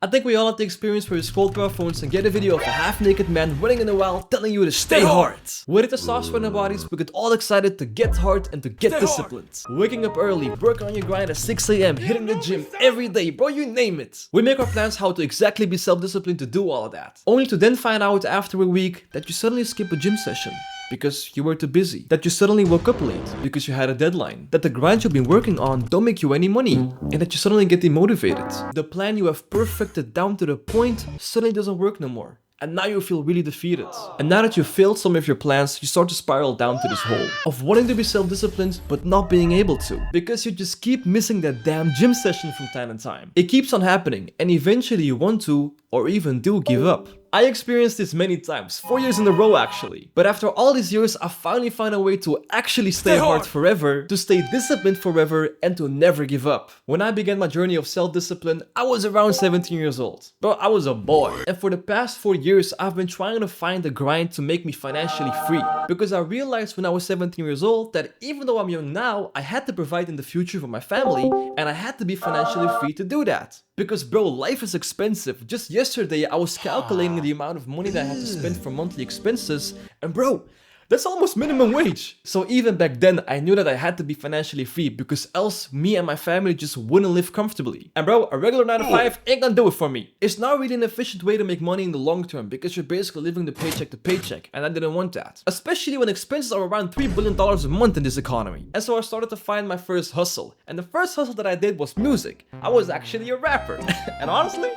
I think we all have the experience where you scroll through our phones and get a video of a half-naked man running in the wild telling you to stay hard. With the software in our bodies, we get all excited to get hard and to get disciplined. Waking up early, working on your grind at 6 AM, hitting the gym every day, bro, you name it. We make our plans how to exactly be self-disciplined to do all of that. Only to then find out after a week that you suddenly skip a gym session because you were too busy, that you suddenly woke up late because you had a deadline, that the grind you've been working on don't make you any money, and that you suddenly get demotivated. The plan you have perfected down to the point suddenly doesn't work no more. And now you feel really defeated. And now that you've failed some of your plans, you start to spiral down to this hole of wanting to be self-disciplined but not being able to, because you just keep missing that damn gym session from time to time. It keeps on happening, and eventually you want to, or even do, give up. I experienced this many times, 4 years in a row actually. But after all these years, I finally found a way to actually stay hard forever, to stay disciplined forever, and to never give up. When I began my journey of self-discipline, I was around 17 years old. Bro, I was a boy. And for the past 4 years, I've been trying to find a grind to make me financially free. Because I realized when I was 17 years old that even though I'm young now, I had to provide in the future for my family, and I had to be financially free to do that. Because bro, life is expensive. Just yesterday, I was calculating the amount of money that I had to spend for monthly expenses, and bro, that's almost minimum wage. So even back then, I knew that I had to be financially free because else me and my family just wouldn't live comfortably. And bro, a regular 9 to 5 ain't gonna do it for me. It's not really an efficient way to make money in the long term because you're basically living the paycheck to paycheck, and I didn't want that. Especially when expenses are around $3 billion a month in this economy. And so I started to find my first hustle. And the first hustle that I did was music. I was actually a rapper. And honestly,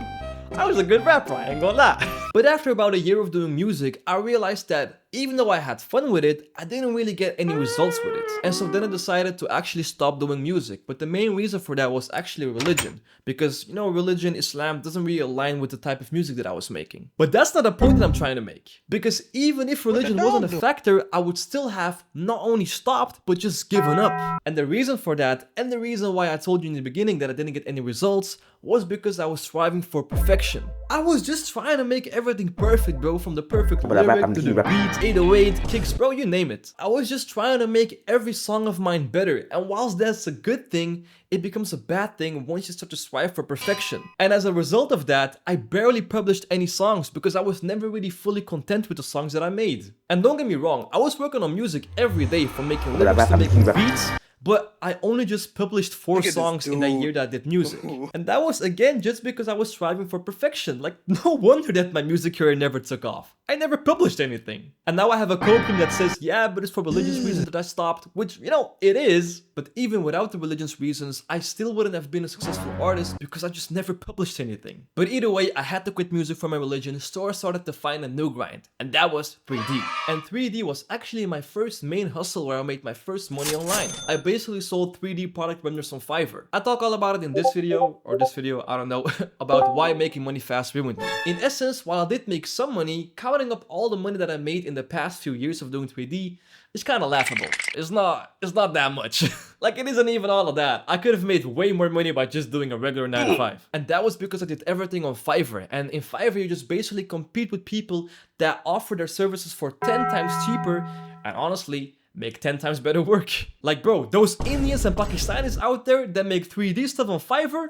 I was a good rapper, I ain't gonna lie. But after about a year of doing music, I realized that even though I had fun with it, I didn't really get any results with it. And so then I decided to actually stop doing music. But the main reason for that was actually religion. Because, you know, religion, Islam doesn't really align with the type of music that I was making. But that's not the point that I'm trying to make. Because even if religion wasn't a factor, I would still have not only stopped, but just given up. And the reason for that, and the reason why I told you in the beginning that I didn't get any results, was because I was striving for perfection. I was just trying to make everything perfect, bro, from the perfect lyric to the beat, 808, kicks, bro, you name it. I was just trying to make every song of mine better, and whilst that's a good thing, it becomes a bad thing once you start to strive for perfection. And as a result of that, I barely published any songs because I was never really fully content with the songs that I made. And don't get me wrong, I was working on music every day, from making lyrics to making beats, but I only just published 4 songs in that year that I did music. And that was again just because I was striving for perfection. Like, no wonder that my music career never took off. I never published anything. And now I have a coping that says, yeah, but it's for religious reasons that I stopped, which, you know, it is. But even without the religious reasons, I still wouldn't have been a successful artist because I just never published anything. But either way, I had to quit music for my religion, so I started to find a new grind. And that was 3D. And 3D was actually my first main hustle where I made my first money online. I basically sold 3D product renders on Fiverr. I talk all about it in this video, or this video, I don't know, about why making money fast ruined me. In essence, while I did make some money, counting up all the money that I made in the past few years of doing 3D, it's kind of laughable. It's not that much. Like, it isn't even all of that. I could have made way more money by just doing a regular 9 to 5. And that was because I did everything on Fiverr. And in Fiverr, you just basically compete with people that offer their services for 10 times cheaper. And honestly, make 10 times better work. Like, bro, those Indians and Pakistanis out there that make 3D stuff on Fiverr,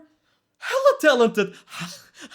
hella talented.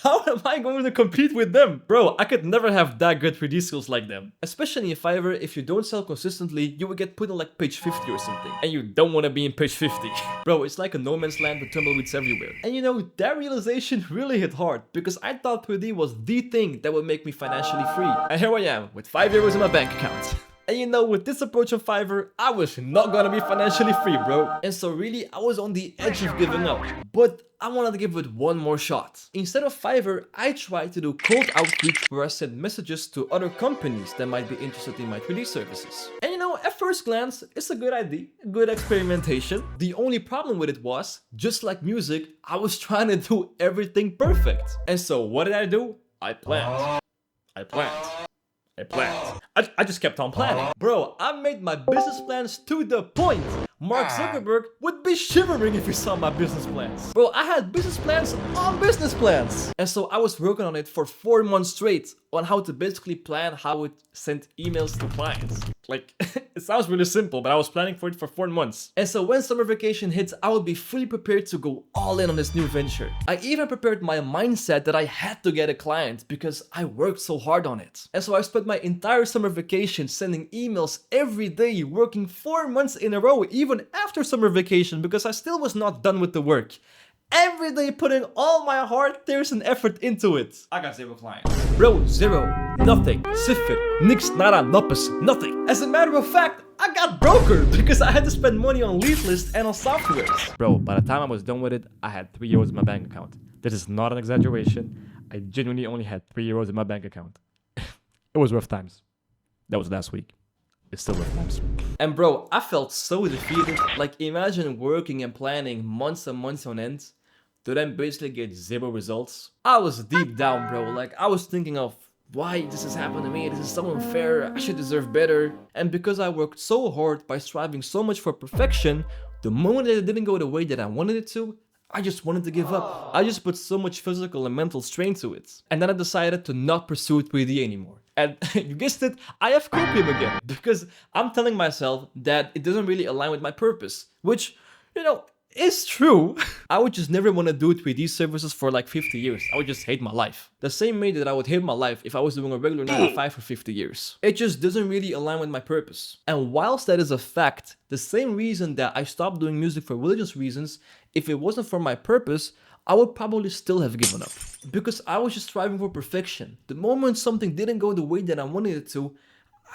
How am I going to compete with them? Bro, I could never have that good 3D skills like them. Especially in Fiverr, if you don't sell consistently, you will get put on like page 50 or something. And you don't want to be in page 50. Bro, it's like a no man's land with tumbleweeds everywhere. And you know, that realization really hit hard because I thought 3D was the thing that would make me financially free. And here I am with €5 in my bank account. And you know, with this approach on Fiverr, I was not gonna be financially free, bro. And so really, I was on the edge of giving up. But I wanted to give it one more shot. Instead of Fiverr, I tried to do cold outreach where I sent messages to other companies that might be interested in my 3D services. And you know, at first glance, it's a good idea, a good experimentation. The only problem with it was, just like music, I was trying to do everything perfect. And so what did I do? I planned. I just kept on planning. Bro, I made my business plans to the point. Mark Zuckerberg would be shivering if he saw my business plans. Bro, I had business plans on business plans. And so I was working on it for 4 months straight on how to basically plan how it sent emails to clients. Like, it sounds really simple, but I was planning for it for 4 months. And so when summer vacation hits, I would be fully prepared to go all in on this new venture. I even prepared my mindset that I had to get a client because I worked so hard on it. And so I spent my entire summer vacation sending emails every day, working 4 months in a row, even after summer vacation, because I still was not done with the work. Every day putting all my heart, tears and effort into it. I got 0 clients. Bro, 0. Nothing. Ziffer. Niks, nada, noppes. Nothing. As a matter of fact, I got brokered because I had to spend money on lead lists and on softwares. Bro, by the time I was done with it, I had 3 euros in my bank account. This is not an exaggeration. I genuinely only had 3 euros in my bank account. It was rough times. That was last week. It's still rough times. And bro, I felt so defeated. Like, imagine working and planning months and months on end to then basically get 0 results. I was deep down, bro. Like, I was thinking of why this has happened to me. This is so unfair. I should deserve better. And because I worked so hard by striving so much for perfection, the moment that it didn't go the way that I wanted it to, I just wanted to give up. I just put so much physical and mental strain to it. And then I decided to not pursue 3D anymore. And you guessed it, I have copium again. Because I'm telling myself that it doesn't really align with my purpose. Which, you know, is true. I would just never want to do 3D services for like 50 years. I would just hate my life. The same way that I would hate my life if I was doing a regular 9 to 5 for 50 years. It just doesn't really align with my purpose. And whilst that is a fact, the same reason that I stopped doing music for religious reasons, if it wasn't for my purpose, I would probably still have given up. Because I was just striving for perfection. The moment something didn't go the way that I wanted it to,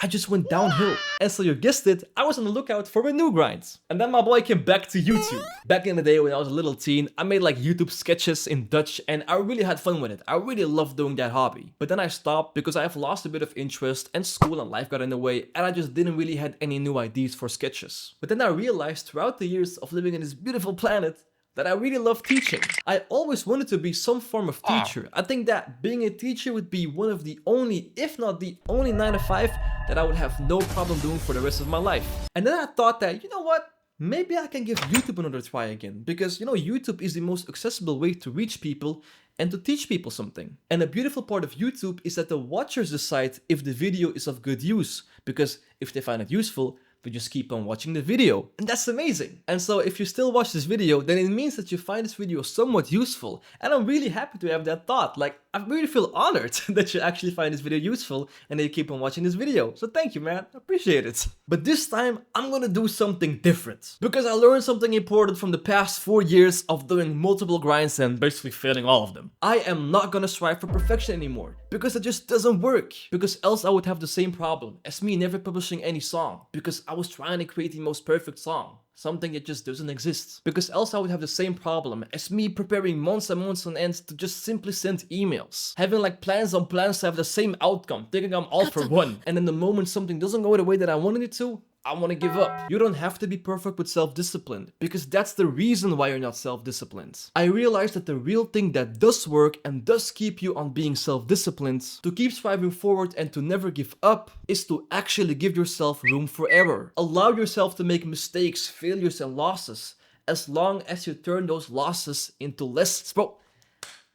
I just went downhill. And so you guessed it, I was on the lookout for a new grind. And then my boy came back to YouTube. Back in the day when I was a little teen, I made like YouTube sketches in Dutch and I really had fun with it. I really loved doing that hobby. But then I stopped because I have lost a bit of interest and school and life got in the way and I just didn't really have any new ideas for sketches. But then I realized throughout the years of living in this beautiful planet that I really love teaching. I always wanted to be some form of teacher. I think that being a teacher would be one of the only, if not the only 9 to 5 that I would have no problem doing for the rest of my life. And then I thought that, you know what? Maybe I can give YouTube another try again. Because, you know, YouTube is the most accessible way to reach people and to teach people something. And the beautiful part of YouTube is that the watchers decide if the video is of good use. Because if they find it useful, we just keep on watching the video. And that's amazing. And so if you still watch this video, then it means that you find this video somewhat useful. And I'm really happy to have that thought. Like, I really feel honored that you actually find this video useful and that you keep on watching this video. So thank you, man. I appreciate it. But this time, I'm gonna do something different. Because I learned something important from the past 4 years of doing multiple grinds and basically failing all of them. I am not gonna strive for perfection anymore. Because it just doesn't work. Because else I would have the same problem as me never publishing any song. Because I was trying to create the most perfect song. Something that just doesn't exist. Because else I would have the same problem as me preparing months and months on end to just simply send emails. Having like plans on plans to have the same outcome, thinking I'm all for one. And then the moment something doesn't go the way that I wanted it to, I want to give up. You don't have to be perfect with self-discipline, because that's the reason why you're not self-disciplined. I realized that the real thing that does work and does keep you on being self-disciplined, to keep striving forward and to never give up, is to actually give yourself room for error. Allow yourself to make mistakes, failures and losses, as long as you turn those losses into lessons. Bro,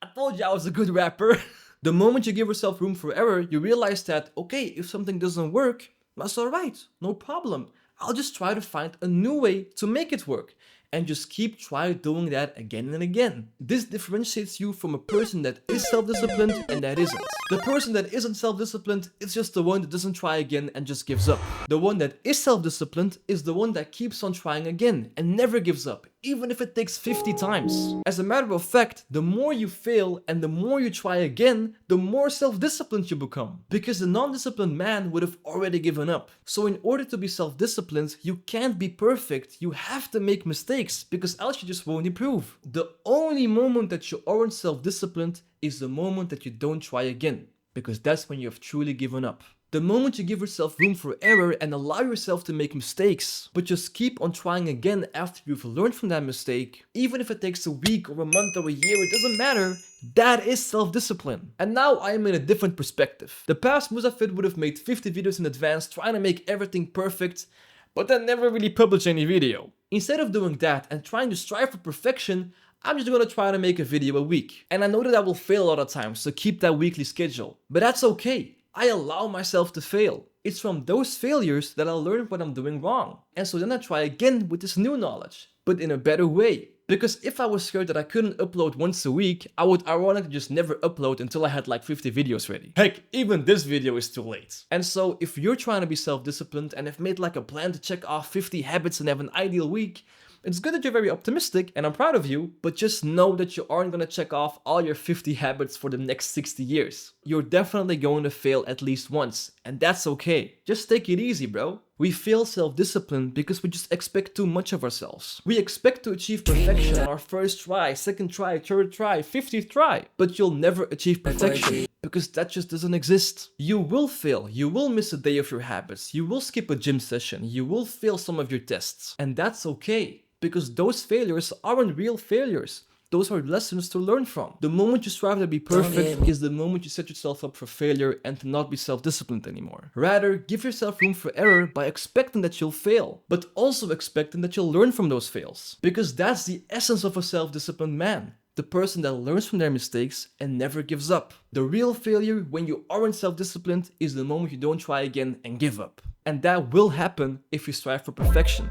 I told you I was a good rapper. The moment you give yourself room for error, you realize that, okay, if something doesn't work, that's alright, no problem. I'll just try to find a new way to make it work. And just keep doing that again and again. This differentiates you from a person that is self-disciplined and that isn't. The person that isn't self-disciplined is just the one that doesn't try again and just gives up. The one that is self-disciplined is the one that keeps on trying again and never gives up, even if it takes 50 times. As a matter of fact, the more you fail and the more you try again, the more self-disciplined you become. Because the non-disciplined man would have already given up. So in order to be self-disciplined, you can't be perfect. You have to make mistakes, because else you just won't improve. The only moment that you aren't self-disciplined is the moment that you don't try again, because that's when you have truly given up. The moment you give yourself room for error and allow yourself to make mistakes, but just keep on trying again after you've learned from that mistake, even if it takes a week or a month or a year, it doesn't matter, that is self-discipline. And now I am in a different perspective. The past Musafid would have made 50 videos in advance trying to make everything perfect, but then never really publish any video. Instead of doing that and trying to strive for perfection, I'm just gonna try to make a video a week. And I know that I will fail a lot of times, so keep that weekly schedule. But that's okay. I allow myself to fail. It's from those failures that I learn what I'm doing wrong. And so then I try again with this new knowledge, but in a better way. Because if I was scared that I couldn't upload once a week, I would ironically just never upload until I had like 50 videos ready. Heck, even this video is too late. And so if you're trying to be self-disciplined and have made like a plan to check off 50 habits and have an ideal week, it's good that you're very optimistic and I'm proud of you, but just know that you aren't gonna check off all your 50 habits for the next 60 years. You're definitely going to fail at least once, and that's okay. Just take it easy, bro. We fail self-discipline because we just expect too much of ourselves. We expect to achieve perfection on our first try, second try, third try, 50th try. But you'll never achieve perfection because that just doesn't exist. You will fail, you will miss a day of your habits, you will skip a gym session, you will fail some of your tests. And that's okay, because those failures aren't real failures. Those are lessons to learn from. The moment you strive to be perfect is the moment you set yourself up for failure and to not be self-disciplined anymore. Rather, give yourself room for error by expecting that you'll fail, but also expecting that you'll learn from those fails. Because that's the essence of a self-disciplined man. The person that learns from their mistakes and never gives up. The real failure when you aren't self-disciplined is the moment you don't try again and give up. And that will happen if you strive for perfection.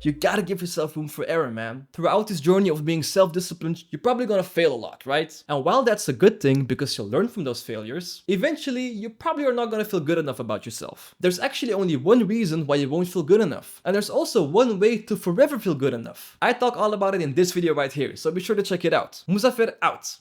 You gotta give yourself room for error, man. Throughout this journey of being self-disciplined, you're probably gonna fail a lot, right? And while that's a good thing because you'll learn from those failures, eventually you probably are not gonna feel good enough about yourself. There's actually only one reason why you won't feel good enough. And there's also one way to forever feel good enough. I talk all about it in this video right here, so be sure to check it out. Musafir out.